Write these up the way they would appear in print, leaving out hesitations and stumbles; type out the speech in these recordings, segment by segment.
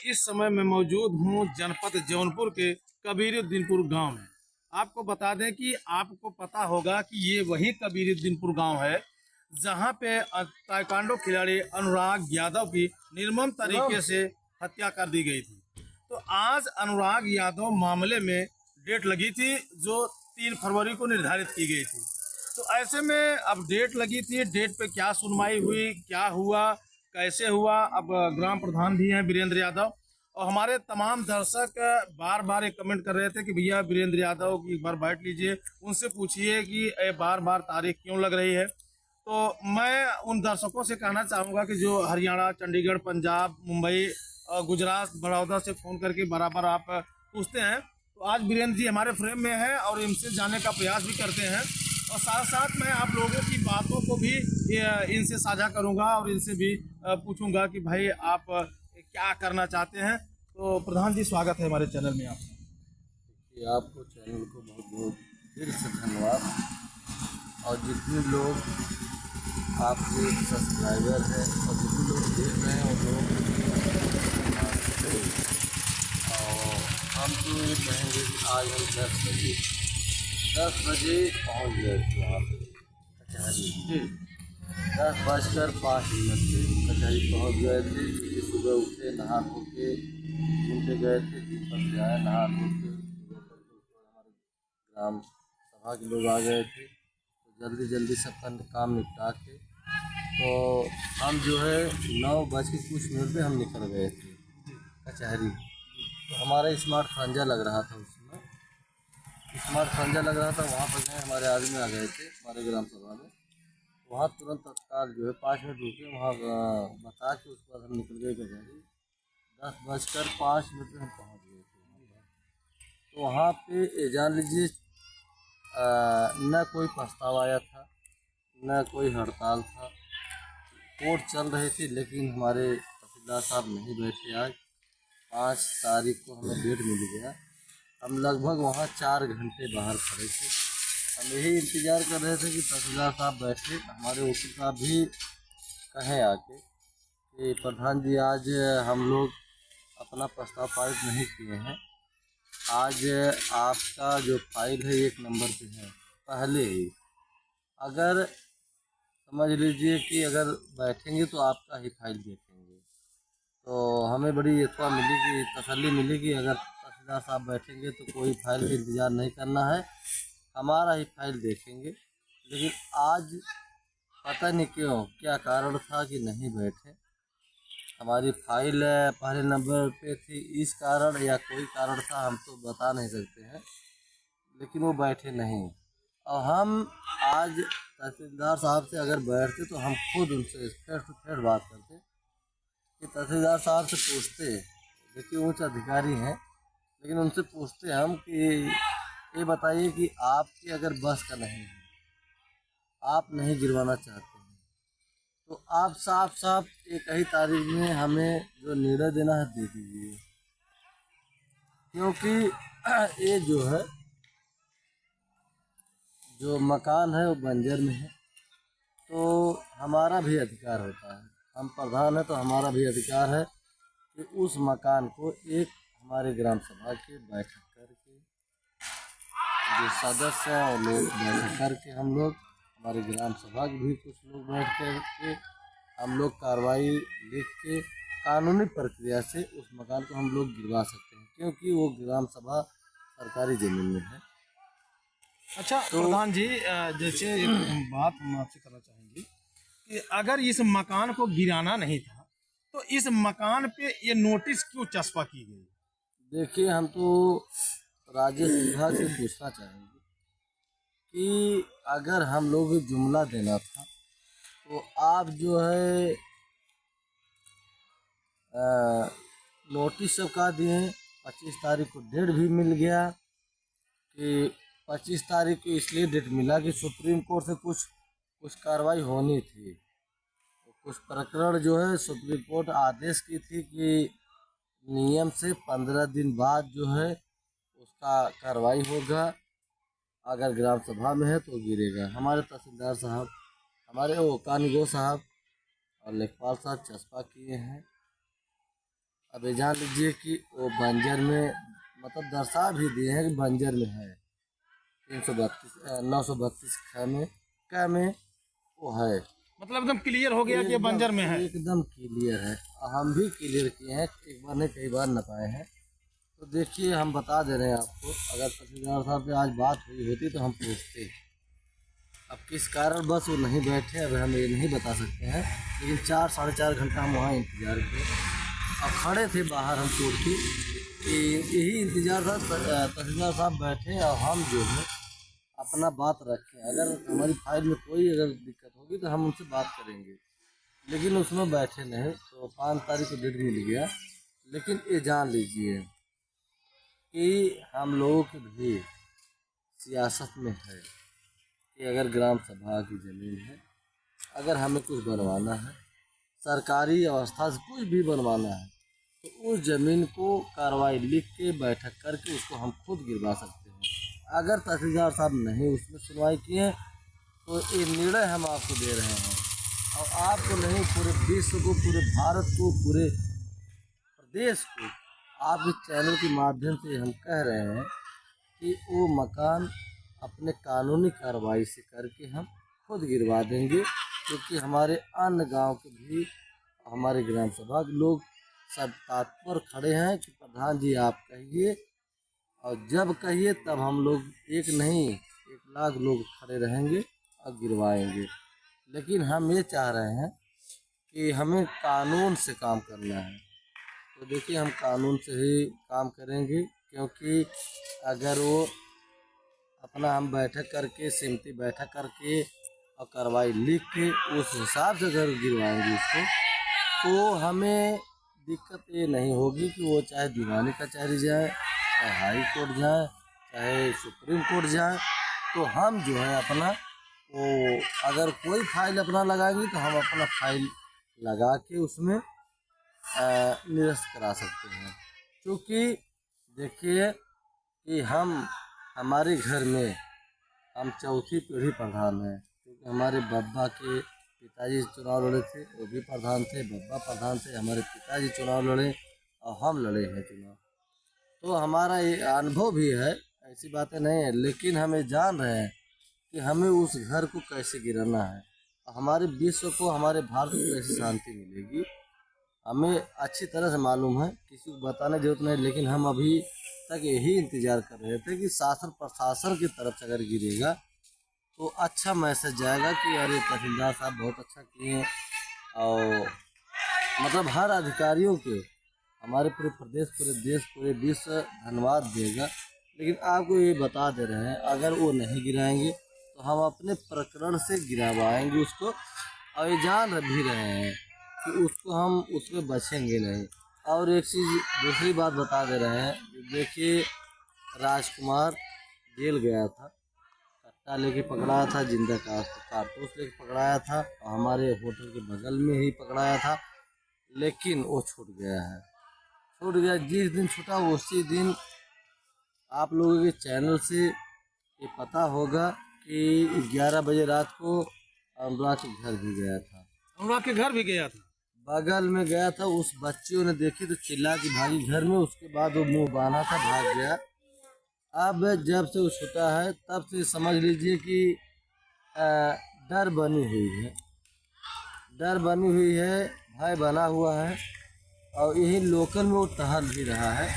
इस समय मैं मौजूद हूँ जनपद जौनपुर के कबीरुद्दीनपुर गांव में। आपको बता दें कि आपको पता होगा कि ये वही कबीरुद्दीनपुर गांव है जहां पे ताइक्वांडो खिलाड़ी अनुराग यादव की निर्मम तरीके से हत्या कर दी गई थी। तो आज अनुराग यादव मामले में डेट लगी थी जो 3 फरवरी को निर्धारित की गई थी। तो ऐसे में अब डेट लगी थी, डेट पे क्या सुनवाई हुई, क्या हुआ, कैसे हुआ, अब ग्राम प्रधान भी हैं वीरेंद्र यादव, और हमारे तमाम दर्शक बार बार एक कमेंट कर रहे थे कि भैया वीरेंद्र यादव की एक बार बैठ लीजिए, उनसे पूछिए कि बार बार तारीख क्यों लग रही है। तो मैं उन दर्शकों से कहना चाहूँगा कि जो हरियाणा, चंडीगढ़, पंजाब, मुंबई, गुजरात, बड़ौदा से फ़ोन करके बराबर आप पूछते हैं, तो आज वीरेंद्र जी हमारे फ्रेम में है और इनसे जानने का प्रयास भी करते हैं, और साथ साथ मैं आप लोगों की बातों को भी इनसे साझा करूंगा और इनसे भी पूछूंगा कि भाई आप क्या करना चाहते हैं। तो प्रधान जी, स्वागत है हमारे चैनल में आपका। कि आपको चैनल को बहुत बहुत दिल से धन्यवाद, और जितने लोग आपके सब्सक्राइबर हैं और जितने लोग देख रहे हैं उन लोगों को भी नमस्ते। और हम तो ये कहेंगे कि आज हम 10 बजे पहुँच गए थे वहाँ पे कचहरी जी। 10:05 पे कचहरी पहुँच गए थे, क्योंकि सुबह उठे, नहा धो के घूमते गए थे, ऊपर से आए, नहा धो के हमारे ग्राम सभा के लोग आ गए थे, तो जल्दी जल्दी सबका काम निपटा के तो हम जो है 9:00 पे हम निकल गए थे कचहरी। तो हमारा स्मार्ट खंजा लग रहा था, उसमें स्मार्ट खंजा लग रहा था, वहाँ पर गए, हमारे आदमी आ गए थे हमारे ग्राम सभा में। वहाँ तुरंत तत्काल जो है 5 मिनट रुके, वहाँ बता के उसके बाद हम निकल गए कचहरी। 10:05 पे हम पहुँच गए थे वहाँ पर। तो वहाँ पे जान लीजिए न कोई प्रस्ताव आया था, न कोई हड़ताल था, कोर्ट चल रही थी, लेकिन हमारे तहसीलदार साहब नहीं बैठे। आज 5 तारीख को हमें डेट मिल गया। हम लगभग वहाँ 4 घंटे बाहर खड़े थे, हम यही इंतज़ार कर रहे थे कि तहसीलदार साहब बैठे, हमारे वकील साहब भी कहें आके कि प्रधान जी आज हम लोग अपना प्रस्ताव पारित नहीं किए हैं, आज आपका जो फाइल है 1 नंबर पे है। पहले ही अगर समझ लीजिए कि अगर बैठेंगे तो आपका ही फाइल देखेंगे, तो हमें बड़ी अफवाह मिली कि तसल्ली मिली कि अगर तहसीलदार साहब बैठेंगे तो कोई फाइल का इंतज़ार नहीं करना है, हमारा ही फाइल देखेंगे। लेकिन आज पता नहीं क्यों, क्या कारण था कि नहीं बैठे। हमारी फाइल पहले नंबर पे थी, इस कारण या कोई कारण था, हम तो बता नहीं सकते हैं, लेकिन वो बैठे नहीं। और हम आज तहसीलदार साहब से अगर बैठते तो हम खुद उनसे फेस टू फेस बात करते कि तहसीलदार साहब से पूछते, देखिए उच्च अधिकारी हैं, लेकिन उनसे पूछते हम कि ये बताइए कि आपके अगर बस का नहीं है, आप नहीं गिरवाना चाहते हैं, तो आप साफ साफ एक ही तारीख में हमें जो निर्णय देना है दे दीजिए। क्योंकि ये जो है, जो मकान है वो बंजर में है, तो हमारा भी अधिकार होता है, हम प्रधान है तो हमारा भी अधिकार है कि उस मकान को एक हमारे ग्राम सभा के बैठक करके, जो सदस्य हैं वो लोग बैठक करके, हम लोग हमारे ग्राम सभा के भी कुछ लोग बैठ करके हम लोग कार्रवाई लिख के कानूनी प्रक्रिया से उस मकान को हम लोग गिरवा सकते हैं, क्योंकि वो ग्राम सभा सरकारी ज़मीन में है। अच्छा तो प्रधान जी, जैसे एक बात हम आपसे करना चाहेंगे कि अगर इस मकान को गिराना नहीं था तो इस मकान पे ये नोटिस क्यों चस्पा की गई? देखिए, हम तो राजस्व विभाग से पूछना चाहेंगे कि अगर हम लोग जुमला देना था तो आप जो है नोटिस सबका दिए। 25 तारीख को डेट भी मिल गया कि 25 तारीख को इसलिए डेट मिला कि सुप्रीम कोर्ट से कुछ कार्रवाई होनी थी, तो कुछ प्रकरण जो है सुप्रीम कोर्ट आदेश की थी कि नियम से 15 दिन बाद जो है उसका कार्रवाई होगा, अगर ग्राम सभा में है तो गिरेगा। हमारे तहसीलदार साहब, हमारे वो कानगो साहब और लेखपाल साहब चस्पा किए हैं। अब ये जान लीजिए कि वो बंजर में मतलब दर्शा भी दिए हैं कि बंजर में है 932 ख में वो है। मतलब एकदम क्लियर हो गया कि ये बंजर में है। एकदम क्लियर है। हम भी क्लियर किए हैं, एक बार नहीं कई बार न पाए हैं। तो देखिए हम बता दे रहे हैं आपको, अगर तहसीलदार साहब से आज बात हुई होती तो हम पूछते। अब किस कारण बस वो नहीं बैठे, अब हम ये नहीं बता सकते हैं, लेकिन 4 साढ़े 4 घंटा हम वहाँ इंतज़ार किए और खड़े थे बाहर हम कोर्ट के कि यही इंतज़ार था तहसीलदार साहब बैठे और हम जो है अपना बात रखें, अगर हमारी फाइल में कोई अगर दिक्कत होगी तो हम उनसे बात करेंगे। लेकिन उसमें बैठे नहीं, तो 5 तारीख को डेट मिल गया। लेकिन ये जान लीजिए कि हम लोगों की भी सियासत में है कि अगर ग्राम सभा की ज़मीन है, अगर हमें कुछ बनवाना है, सरकारी व्यवस्था से कुछ भी बनवाना है, तो उस ज़मीन को कार्रवाई लिख के बैठक करके उसको हम खुद गिरवा सकते हैं। अगर तहसीलदार साहब नहीं उसमें सुनवाई किए तो ये निर्णय हम आपको दे रहे हैं, और आपको नहीं पूरे विश्व को, पूरे भारत को, पूरे प्रदेश को आपके चैनल के माध्यम से हम कह रहे हैं कि वो मकान अपने कानूनी कार्रवाई से करके हम खुद गिरवा देंगे, क्योंकि हमारे अन्य गांव के भी हमारे ग्राम सभा के लोग सब तत्पर खड़े हैं कि प्रधान जी आप कहिए, और जब कहिए तब हम लोग एक नहीं 1 लाख लोग खड़े रहेंगे और गिरवाएंगे। लेकिन हम ये चाह रहे हैं कि हमें कानून से काम करना है। तो देखिए हम कानून से ही काम करेंगे, क्योंकि अगर वो अपना हम बैठक करके सहमति बैठक करके और कार्रवाई लिख के उस हिसाब से अगर गिरवाएंगे उसको, तो हमें दिक्कत ये नहीं होगी कि वो चाहे दीवानी कचहरी जाए, चाहे हाई कोर्ट जाए, चाहे सुप्रीम कोर्ट जाए, तो हम जो है अपना वो अगर कोई फाइल अपना लगाएंगे तो हम अपना फाइल लगा के उसमें निरस्त करा सकते हैं। क्योंकि देखिए कि हमारे घर में हम चौथी पीढ़ी प्रधान हैं, क्योंकि हमारे बब्बा के पिताजी चुनाव लड़े थे, वो भी प्रधान थे, बब्बा प्रधान थे, हमारे पिताजी चुनाव लड़े और हम लड़े हैं चुनाव। तो हमारा ये अनुभव भी है, ऐसी बातें नहीं है, लेकिन हम ये जान रहे हैं कि हमें उस घर को कैसे गिराना है, हमारे विश्व को, हमारे भारत को कैसे शांति मिलेगी, हमें अच्छी तरह से मालूम है, किसी को बताने की जरूरत नहीं। लेकिन हम अभी तक यही इंतज़ार कर रहे थे कि शासन प्रशासन की तरफ से अगर गिरेगा तो अच्छा मैसेज जाएगा कि अरे तहसीलदार साहब बहुत अच्छा किए, और मतलब हर अधिकारियों के हमारे पूरे प्रदेश, पूरे देश, पूरे विश्व धन्यवाद देगा। लेकिन आपको ये बता दे रहे हैं, अगर वो नहीं गिराएंगे तो हम अपने प्रकरण से गिरावाएंगे उसको, और ये जान भी रहे हैं कि उसको हम उसमें बचेंगे नहीं। और एक चीज़ दूसरी बात बता दे रहे हैं, देखिए राजकुमार जेल गया था, कट्टा लेके पकड़ाया था, जिंदा कारतूस लेके पकड़ाया था, और हमारे होटल के बगल में ही पकड़ाया था, लेकिन वो छूट गया है। छूट गया, जिस दिन छूटा उसी दिन आप लोगों के चैनल से ये पता होगा कि 11 बजे रात को अनुराग के घर भी गया था। अनुराग के घर भी गया था, बगल में गया था, उस बच्चियों ने देखी तो चिल्ला की भागी घर में, उसके बाद वो मुंह बांधा था, भाग गया। अब जब से वो छूटा है तब से समझ लीजिए कि डर बनी हुई है, डर बनी हुई है, भय बना हुआ है, और यही लोकल में वो टहल भी रहा है।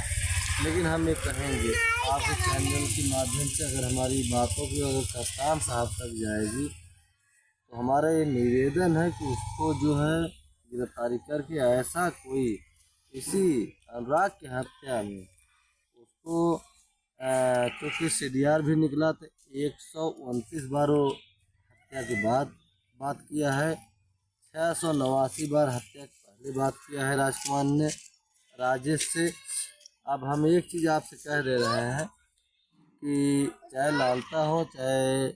लेकिन हम ये कहेंगे आपके चैनल के माध्यम से, अगर हमारी बातों की अगर कप्तान साहब तक जाएगी तो हमारा ये निवेदन है कि उसको जो है गिरफ्तारी करके ऐसा कोई इसी अनुराग की हत्या में उसको क्योंकि CDR भी निकला तो 129 बार वो हत्या के बाद बात किया है, 689 बार हत्या के पहले बात किया है राजकुमार ने राजेश से। अब हम एक चीज़ आपसे कह दे रहे हैं कि चाहे लालता हो, चाहे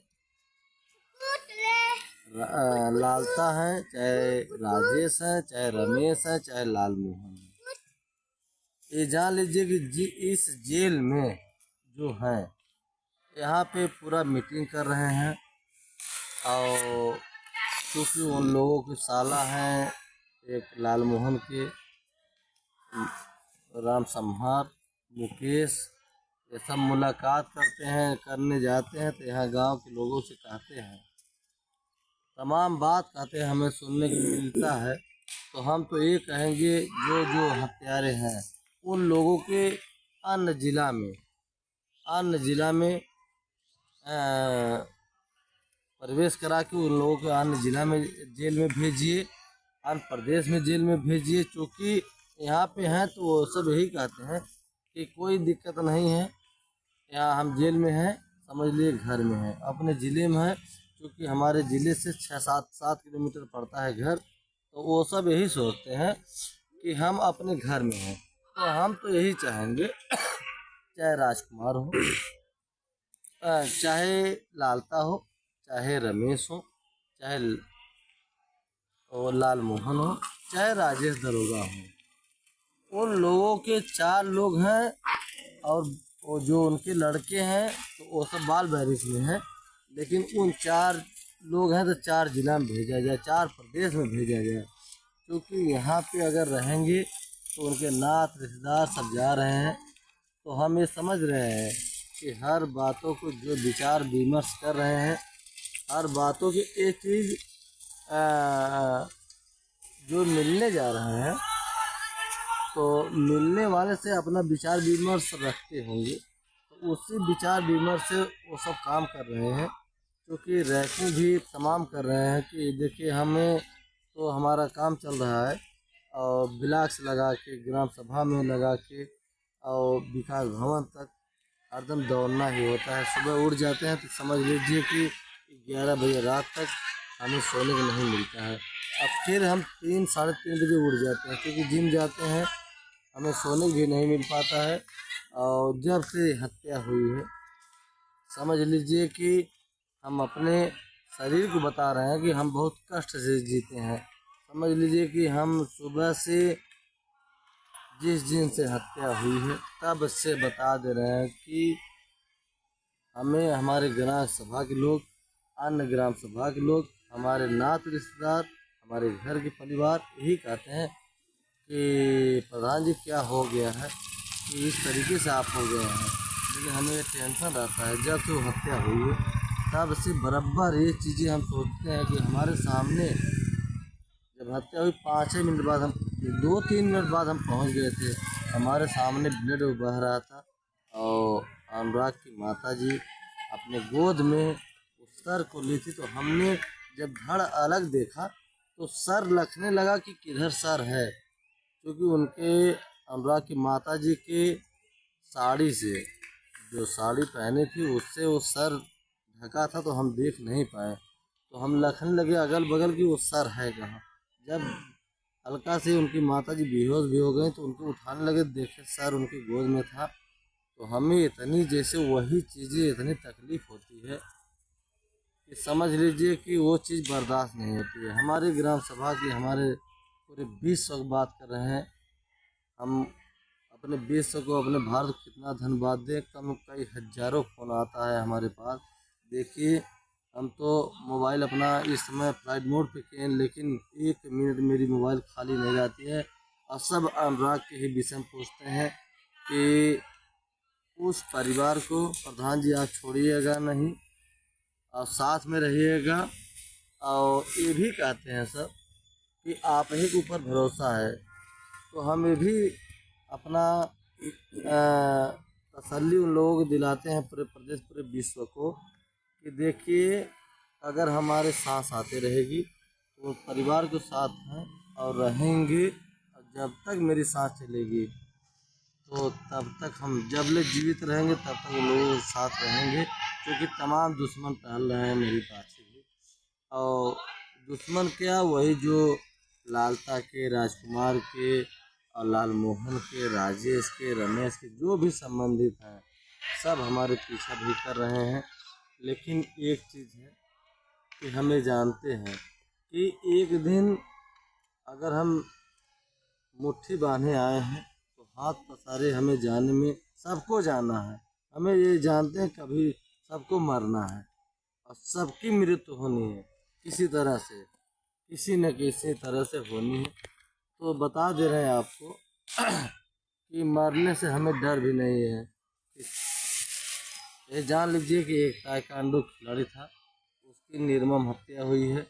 लालता है, चाहे राजेश है, चाहे रमेश है, चाहे लालमोहन है, ये जान लीजिए कि इस जेल में जो है यहाँ पे पूरा मीटिंग कर रहे हैं, और क्योंकि उन लोगों के साला हैं एक लालमोहन के राम संहार, मुकेश, ये सब मुलाकात करते हैं, करने जाते हैं तो यहाँ गांव के लोगों से कहते हैं, तमाम बात कहते हैं, हमें सुनने को मिलता है। तो हम तो ये कहेंगे जो जो हत्यारे हैं उन लोगों के अन्य जिला में प्रवेश करा के उन लोगों को अन्य जिला में जेल में भेजिए, अन्य प्रदेश में जेल में भेजिए। क्योंकि यहाँ पे हैं तो वो सब यही कहते हैं कि कोई दिक्कत नहीं है, यहाँ हम जेल में हैं, समझ लिए घर में हैं, अपने ज़िले में हैं। क्योंकि हमारे ज़िले से 6-7 किलोमीटर पड़ता है घर, तो वो सब यही सोचते हैं कि हम अपने घर में हैं। तो हम तो यही चाहेंगे चाहे राजकुमार हो, चाहे लालता हो, चाहे रमेश हो, चाहे और लाल मोहन हो, चाहे राजेश दरोगा हो, उन लोगों के 4 लोग हैं और वो जो उनके लड़के हैं तो वो सब बाल बैरिस में हैं। लेकिन उन 4 लोग हैं तो 4 जिला में भेजा जाए, 4 प्रदेश में भेजा जाए। क्योंकि यहाँ पे अगर रहेंगे तो उनके नात रिश्तेदार सब जा रहे हैं। तो हम ये समझ रहे हैं कि हर बातों को जो विचार विमर्श कर रहे हैं, हर बातों की एक चीज़ जो मिलने जा रहे हैं तो मिलने वाले से अपना विचार विमर्श रखते होंगे, तो उसी विचार विमर्श से वो सब काम कर रहे हैं। क्योंकि रैंकिंग भी तमाम कर रहे हैं कि देखिए हमें तो हमारा काम चल रहा है और ब्लॉक्स लगा के, ग्राम सभा में लगा के और विकास भवन तक हरदम दौड़ना ही होता है। सुबह उठ जाते हैं तो समझ लीजिए कि 11 बजे रात तक हमें सोने को नहीं मिलता है। अब फिर हम 3-3:30 बजे उठ जाते हैं क्योंकि जिम जाते हैं, हमें सोने भी नहीं मिल पाता है। और जब से हत्या हुई है समझ लीजिए कि हम अपने शरीर को बता रहे हैं कि हम बहुत कष्ट से जीते हैं। समझ लीजिए कि हम सुबह से जिस दिन से हत्या हुई है तब से बता दे रहे हैं कि हमें हमारे ग्राम सभा के लोग, अन्य ग्राम सभा के लोग, हमारे नात रिश्तेदार, हमारे घर के परिवार यही कहते हैं कि प्रधान जी क्या हो गया है कि इस तरीके से आप हो गए हैं। लेकिन हमें ये टेंशन रहता है जब से वो हत्या हुई है तब से बराबर ये चीज़ें हम सोचते हैं कि हमारे सामने जब हत्या हुई 5 मिनट बाद हम 2-3 मिनट बाद हम पहुंच गए थे, हमारे सामने ब्लड बह रहा था और अनुराग की माता जी अपने गोद में उस सर को ली थी। तो हमने जब धड़ अलग देखा तो सर लगने लगा कि किधर सर है, क्योंकि उनके अनुराग की माता जी के साड़ी से, जो साड़ी पहनी थी उससे वो सर ढका था तो हम देख नहीं पाए। तो हम लखने लगे अगल बगल कि वो सर है कहाँ। जब हल्का से उनकी माताजी बेहोश भी हो गई तो उनको उठाने लगे, देखे सर उनकी गोद में था। तो हमें इतनी जैसे वही चीज़ें इतनी तकलीफ़ होती है कि समझ लीजिए कि वो चीज़ बर्दाश्त नहीं होती है। हमारे ग्राम सभा की हमारे पूरे 20 की बात कर रहे हैं, हम अपने 20 को अपने भारत को कितना धन्यवाद दें। कम कई हज़ारों फ़ोन आता है हमारे पास। देखिए हम तो मोबाइल अपना इस समय फ्लाइट मोड पे किए, लेकिन 1 मिनट मेरी मोबाइल खाली नहीं रहती है और सब अनुराग के ही विषय में पूछते हैं कि उस परिवार को प्रधान जी आप छोड़िएगा नहीं और साथ में रहिएगा। और ये भी कहते हैं सब कि आप ही के ऊपर भरोसा है। तो हम ये भी अपना तसल्ली उन लोगों को दिलाते हैं, पूरे प्रदेश पूरे विश्व को, कि देखिए अगर हमारे सांस आते रहेगी तो परिवार के साथ हैं और रहेंगे। और जब तक मेरी सांस चलेगी तो तब तक हम जब ले जीवित रहेंगे तब तक उन लोगों के साथ रहेंगे। क्योंकि तमाम दुश्मन टहल रहे हैं मेरी पास भी, और दुश्मन क्या, वही जो लालता के, राजकुमार के और लाल मोहन के, राजेश के, रमेश के जो भी संबंधित हैं सब हमारे पीछा भी कर रहे हैं। लेकिन एक चीज़ है कि हमें जानते हैं कि एक दिन अगर हम मुट्ठी बांधे आए हैं तो हाथ पसारे हमें जाने में, सबको जाना है। हमें ये जानते हैं कभी सबको मरना है और सबकी मृत्यु होनी है, किसी तरह से, किसी न किसी तरह से होनी है। तो बता दे रहे हैं आपको कि मरने से हमें डर भी नहीं है। ये जान लीजिए कि एक ताइक्वांडो खिलाड़ी था, उसकी निर्मम हत्या हुई है।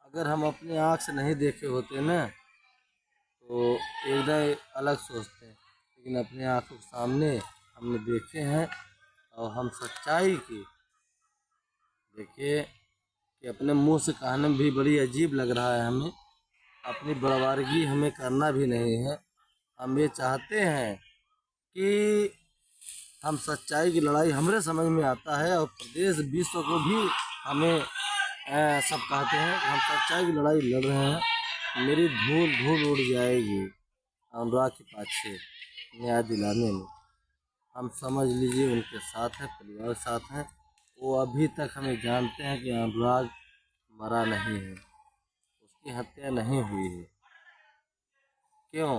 अगर हम अपने आँख से नहीं देखे होते ना तो एकदम अलग सोचते हैं, लेकिन अपने आँखों के सामने हमने देखे हैं और हम सच्चाई की। देखिए कि अपने मुंह से कहने में भी बड़ी अजीब लग रहा है हमें, अपनी बड़वारगी हमें करना भी नहीं है। हम ये चाहते हैं कि हम सच्चाई की लड़ाई हमारे समझ में आता है और प्रदेश विश्व को भी हमें सब कहते हैं कि हम सच्चाई की लड़ाई लड़ रहे हैं। मेरी धूल धूल उड़ जाएगी अनुराग के पाछे न्याय दिलाने में। हम समझ लीजिए उनके साथ हैं, परिवार के साथ हैं। वो अभी तक हमें जानते हैं कि अनुराग मरा नहीं है, उसकी हत्या नहीं हुई है। क्यों?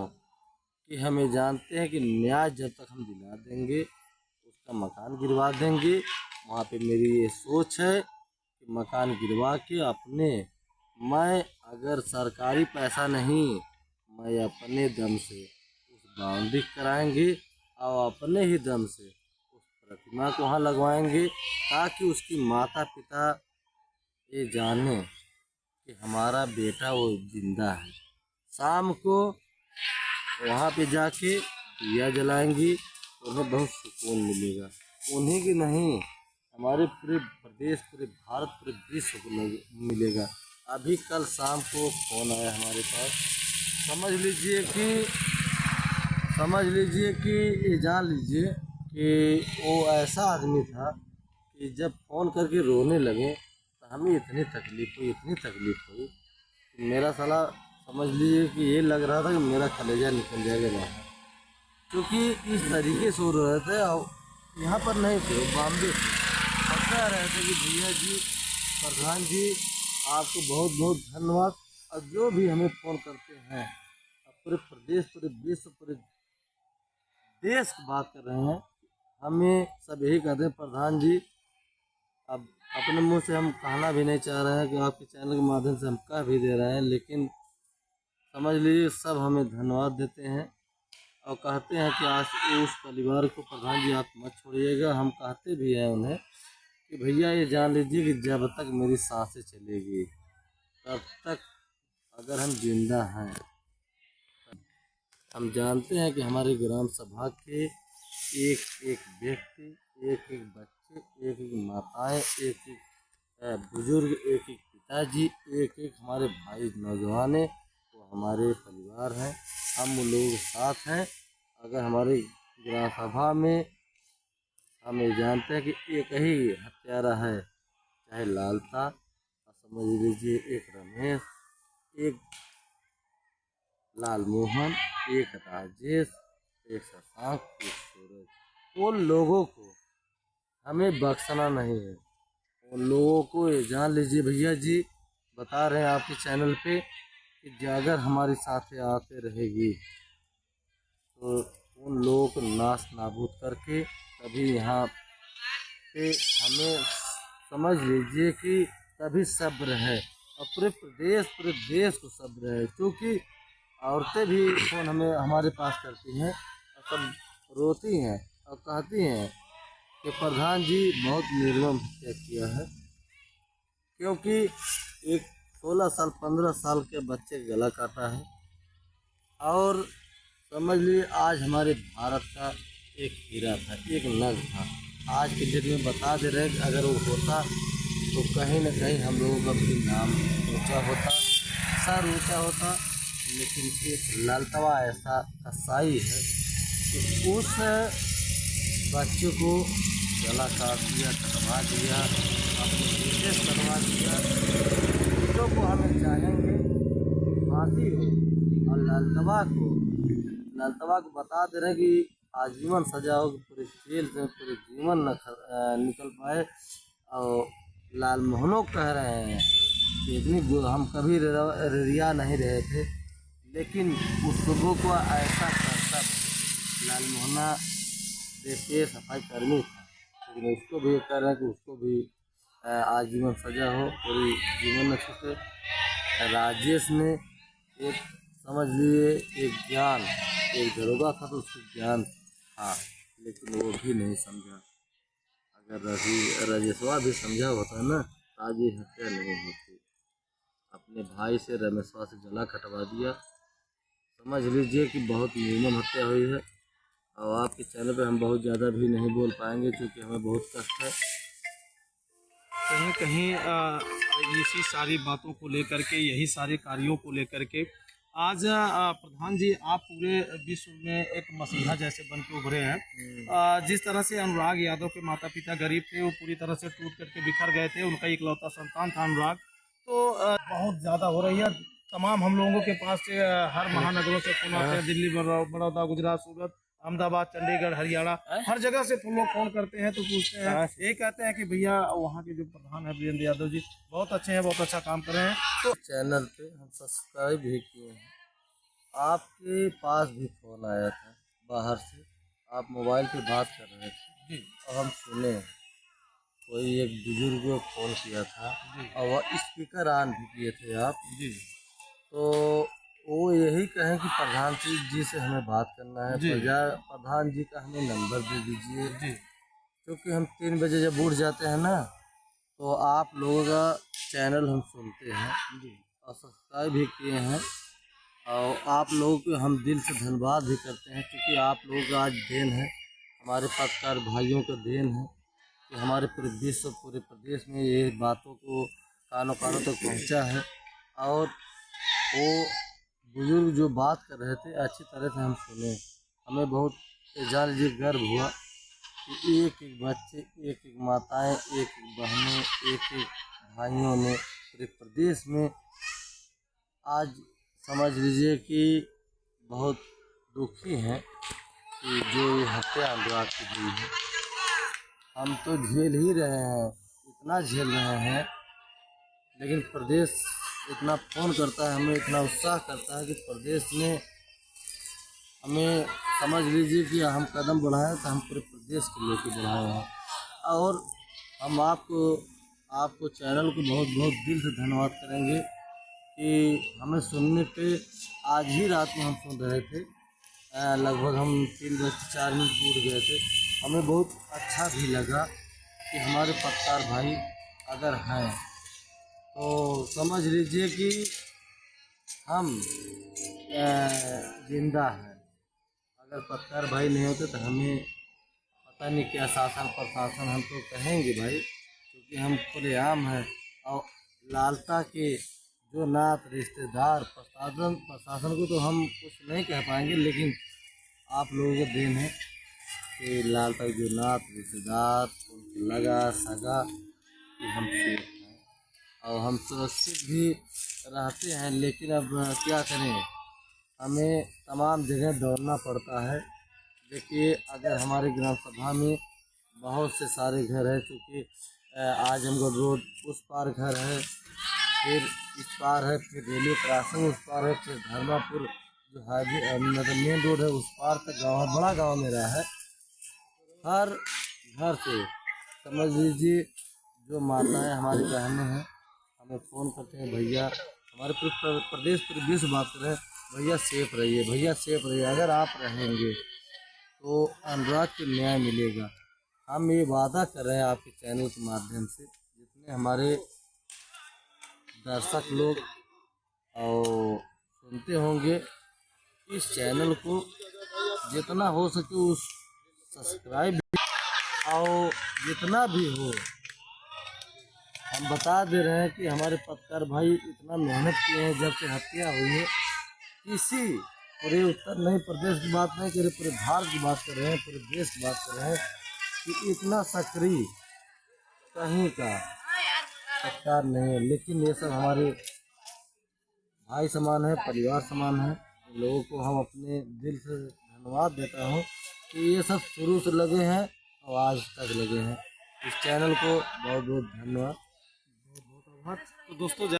कि हमें जानते हैं कि न्याय जब तक हम दिला देंगे, उसका मकान गिरवा देंगे। वहाँ पे मेरी ये सोच है कि मकान गिरवा के अपने, मैं अगर सरकारी पैसा नहीं, मैं अपने दम से उस बाउंड्री कराएंगे और अपने ही दम से उस प्रतिमा को वहाँ लगवाएंगे, ताकि उसकी माता पिता ये जाने कि हमारा बेटा वो जिंदा है। शाम को वहाँ पे जाके दिया जलाएंगी तो उन्हें बहुत सुकून मिलेगा। उन्हीं की नहीं, हमारे पूरे प्रदेश, पूरे भारत, पूरे विश्व को मिलेगा। अभी कल शाम को फ़ोन आया हमारे पास। समझ लीजिए कि ये जान लीजिए कि वो ऐसा आदमी था कि जब फ़ोन करके रोने लगे तो हमें इतनी तकलीफ़ हुई कि मेरा साला समझ लीजिए कि ये लग रहा था कि मेरा कलेजा निकल जाएगा बाहर, क्योंकि इस तरीके से हो रहे थे। और यहाँ पर नहीं थे, बॉम्बे थे। और कह रहे थे कि भैया जी, प्रधान जी, आपको बहुत बहुत धन्यवाद। और जो भी हमें फ़ोन करते हैं, पूरे प्रदेश, पूरे विश्व, पूरे देश की बात कर रहे हैं, हमें सब यही कहते हैं प्रधान जी। अब अपने मुंह से हम कहना भी नहीं चाह रहे हैं कि आपके चैनल के माध्यम से हम कह भी दे रहे हैं, लेकिन समझ लीजिए सब हमें धन्यवाद देते हैं और कहते हैं कि आज उस परिवार को प्रधान जी आप मत छोड़िएगा। हम कहते भी हैं उन्हें कि भैया ये जान लीजिए कि जब तक मेरी सांसें चलेगी तब तक अगर हम जिंदा हैं, हम जानते हैं कि हमारे ग्राम सभा के एक एक व्यक्ति, एक एक बच्चे, एक एक माताएं, एक एक बुजुर्ग, एक एक पिताजी, एक एक हमारे भाई नौजवान, वो हमारे परिवार हैं। हम उन लोगों के साथ हैं। अगर हमारी ग्राम सभा में हम ये जानते हैं कि एक ही हत्यारा है, चाहे लालता, समझ लीजिए एक रमेश, एक लालमोहन, एक राजेश, एक शशांक, एक सूरज, उन लोगों को हमें बख्शना नहीं है। उन लोगों को ये जान लीजिए भैया जी, बता रहे हैं आपके चैनल पे कि अगर हमारी साथें आते रहेगी तो उन लोगों को नाश नाबूद करके तभी यहाँ पे हमें समझ लीजिए कि तभी सब्र है। और पूरे प्रदेश, पूरे देश को सब्र है, क्योंकि औरतें भी फ़ोन हमारे पास करती हैं और सब रोती हैं और कहती हैं कि प्रधान जी बहुत निर्मम हत्या किया है, क्योंकि एक 16 साल 15 साल के बच्चे का गला काटा है। और समझ लीजिए आज हमारे भारत का एक हीरा था, एक नग था। आज के डेट में बता दे रहे हैं कि अगर वो होता तो कहीं न कहीं हम लोगों का भी नाम ऊँचा होता, सर ऊँचा होता। लेकिन एक लालतवा ऐसा कसाई है कि उस बच्चे को गला काट दिया, कटवा दिया, अपने बेटे से कटवा दिया। बच्चों को हमें चाहेंगे फांसी हो, और लालतवा को बता दे रहे हैं कि आजीवन सजा हो, पूरे जेल से पूरे जीवन न निकल पाए। और लालमोहनों कह रहे हैं कि इतनी हम कभी रिया नहीं रहे थे, लेकिन उस सुबह को ऐसा करता लालमोहना देखिए सफाई कर्मी था, लेकिन उसको भी कह रहे हैं कि उसको भी आजीवन सजा हो, पूरी जीवन न छूटे। राजेश ने एक समझ लिए एक ज्ञान, एक दरोगा था तो उसको ज्ञान था, लेकिन वो भी नहीं समझा। अगर राजेशवा भी समझा होता ना तो आज ये हत्या नहीं होती। अपने भाई से रमेशवा से गला कटवा दिया। समझ लीजिए कि बहुत निर्मम हत्या हुई है। और आपके चैनल पे हम बहुत ज़्यादा भी नहीं बोल पाएंगे क्योंकि हमें बहुत कष्ट है। कहीं कहीं इसी सारी बातों को लेकर के, यही सारे कार्यों को लेकर के आज प्रधान जी आप पूरे विश्व में एक मसीहा जैसे बन के उभरे हैं। जिस तरह से अनुराग यादव के माता पिता गरीब थे, वो पूरी तरह से टूट करके बिखर गए थे, उनका इकलौता संतान था अनुराग। तो बहुत ज़्यादा हो रही है। तमाम हम लोगों के पास से हर महानगरों से फोन आते हैं, दिल्ली, बड़ौदा, गुजरात, सूरत, अहमदाबाद, चंडीगढ़, हरियाणा, हर जगह से लोग फोन करते हैं तो पूछते हैं, ये कहते हैं कि भैया वहाँ के जो प्रधान है वीरेंद्र यादव जी बहुत अच्छे हैं, बहुत अच्छा काम कर रहे हैं। तो चैनल पे हम सब्सक्राइब भी किए हैं। आपके पास भी फोन आया था बाहर से, आप मोबाइल पे बात कर रहे थे जी और हम सुने कोई एक बुजुर्ग को फ़ोन किया था जी और वह स्पीकर ऑन भी किए थे आप। जी तो वो यही कहें कि प्रधान जी से हमें बात करना है, जी प्रधान जी का हमें नंबर दे दीजिए, जी क्योंकि हम 3 बजे जब उठ जाते हैं ना तो आप लोगों का चैनल हम सुनते हैं जी और सब्सक्राइब भी किए हैं। और आप लोगों को हम दिल से धन्यवाद भी करते हैं, क्योंकि आप लोगों का आज देन है, हमारे पत्रकार भाइयों का देन है कि हमारे पूरे विश्व, पूरे प्रदेश में ये बातों को कानों कानों तक पहुंचा है। और वो बुजुर्ग जो बात कर रहे थे अच्छी तरह से हम सुने, हमें बहुत जान लीजिए गर्व हुआ कि एक एक बच्चे, एक एक माताएं, एक एक बहनें, एक एक भाइयों ने पूरे प्रदेश में आज समझ लीजिए कि बहुत दुखी हैं कि जो ये हत्या अनुराग की हुई है। हम तो झेल ही रहे हैं, इतना झेल रहे हैं, लेकिन प्रदेश इतना फ़ोन करता है, हमें इतना उत्साह करता है कि प्रदेश में हमें समझ लीजिए कि हम कदम बढ़ाएं तो हम पूरे प्रदेश को लेकर बढ़ाए हैं। और हम आपको चैनल को बहुत बहुत दिल से धन्यवाद करेंगे कि हमें सुनने पे आज ही रात में हम सुन रहे थे, लगभग हम 3:04 उठ गए थे। हमें बहुत अच्छा भी लगा कि हमारे पत्रकार भाई अगर हैं तो समझ लीजिए कि हम जिंदा हैं। अगर पत्रकार भाई नहीं होते तो हमें पता नहीं क्या शासन प्रशासन हम तो कहेंगे भाई, क्योंकि हम खुलेआम हैं। और लालता के जो नात रिश्तेदार प्रशासन को तो हम कुछ नहीं कह पाएंगे, लेकिन आप लोगों का देन है कि लालता के जो नात रिश्तेदार उनको लगा सगा कि हम सेफ हैं और हम सुरक्षित भी रहते हैं। लेकिन अब क्या करें, हमें तमाम जगह दौड़ना पड़ता है। देखिए, अगर हमारे ग्राम सभा में बहुत से सारे घर हैं, क्योंकि आजमगढ़ रोड उस पार घर है, फिर इस पार है, फिर रेलवे क्रॉसिंग उस पार है, फिर धर्मापुर जो हाईवे मतलब मेन रोड है उस पार तक गाँव है, बड़ा गाँव मेरा है। हर घर से समझ लीजिए जो माताएं हमारी बहनें हैं हमें फ़ोन करते हैं, भैया हमारे पूरे प्रदेश पूरे विश्व बात कर रहे हैं, भैया सेफ रहिए, भैया सेफ रहिए। अगर आप रहेंगे तो अनुराग को न्याय मिलेगा। हम ये वादा कर रहे हैं आपके चैनल के माध्यम से, जितने हमारे दर्शक लोग और सुनते होंगे, इस चैनल को जितना हो सके उस सब्सक्राइब और जितना भी हो हम बता दे रहे हैं कि हमारे पत्रकार भाई इतना मेहनत किए हैं जब से हत्या हुई है। किसी पूरे उत्तर नहीं प्रदेश की बात नहीं कर रहे, पूरे भारत की बात कर रहे हैं, पूरे देश की बात कर रहे हैं कि इतना सक्रिय कहीं का पत्रकार नहीं है। लेकिन ये सब हमारे भाई समान है, परिवार समान है। लोगों को हम अपने दिल से धन्यवाद देता हूँ कि ये सब शुरू से लगे हैं और आज तक लगे हैं। इस चैनल को बहुत बहुत धन्यवाद। तो दोस्तों